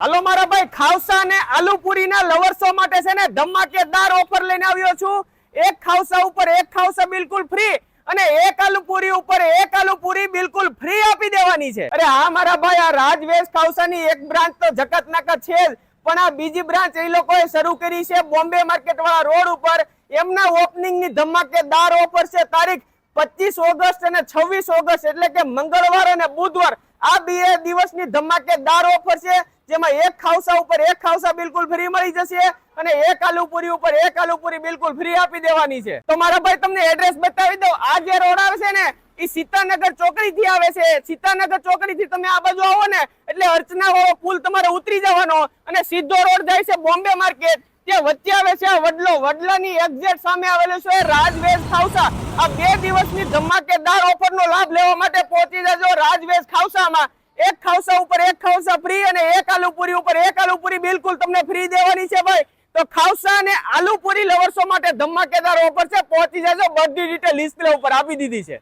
હાલો મારા ભાઈ, ખાવસા અને આલુપુરી ના લવર્સો માટે છે ને ધમાકેદાર ઓફર લઈને આવ્યો છું। એક ખાવસા ઉપર એક ખાવસા બિલકુલ ફ્રી અને એક આલુપુરી ઉપર એક આલુપુરી બિલકુલ ફ્રી આપી દેવાની છે। અરે હા મારા ભાઈ, આ રાજવેશ ખાવસાની એક બ્રાન્ચ તો જકતનાકા છે જ, પણ આ બીજી બ્રાન્ચ એ લોકોએ શરૂ કરી છે બોમ્બે માર્કેટ વાળા રોડ ઉપર। એમના ઓપનિંગ ની ધમાકેદાર ઓફર છે। તારીખ 25 ઓગસ્ટ અને 26 ઓગસ્ટ એટલે કે મંગળવાર અને બુધવાર, આ બે દિવસની ધમાકેદાર ઓફર છે, જેમાં એક ખાવસા ઉપર એક ખાવસા બિલકુલ ફ્રી મળી જશે અને એક આલુપુરી ઉપર એક આલુપુરી બિલકુલ ફ્રી આપી દેવાની છે। તો મારા ભાઈ તમને એડ્રેસ બતાવી દઉં। આ જે રોડ આવે છે ને એ સીતાનગર ચોકડી થી આવે છે। સીતાનગર ચોકડી થી તમે આ બાજુ આવો ને એટલે અર્ચના વાળો પુલ તમારે ઉતરી જવાનો અને સીધો રોડ જાય છે બોમ્બે માર્કેટ। ત્યાં વચ્ચે આવે છે વડલો, વડલાની એક્ઝેક્ટ સામે આવેલું છે રાજવેશ ખાવસા। આ બે દિવસની ધમાકેદાર ઓફર નો લાભ લેવા માટે પહોંચી જજો રાજવેશ ખાવસામાં। એક ખાવસા ઉપર એક ખાવસા ફ્રી અને એક આલુપુરી ઉપર એક આલુપુરી બિલકુલ તમને ફ્રી દેવાની છે ભાઈ। તો ખાવસા અને આલુપુરી લવર્સો માટે ધમાકેદાર ઓફર છે, પહોંચી જજો। બધી ડિટેલ લિસ્ટ ઉપર આપી દીધી છે।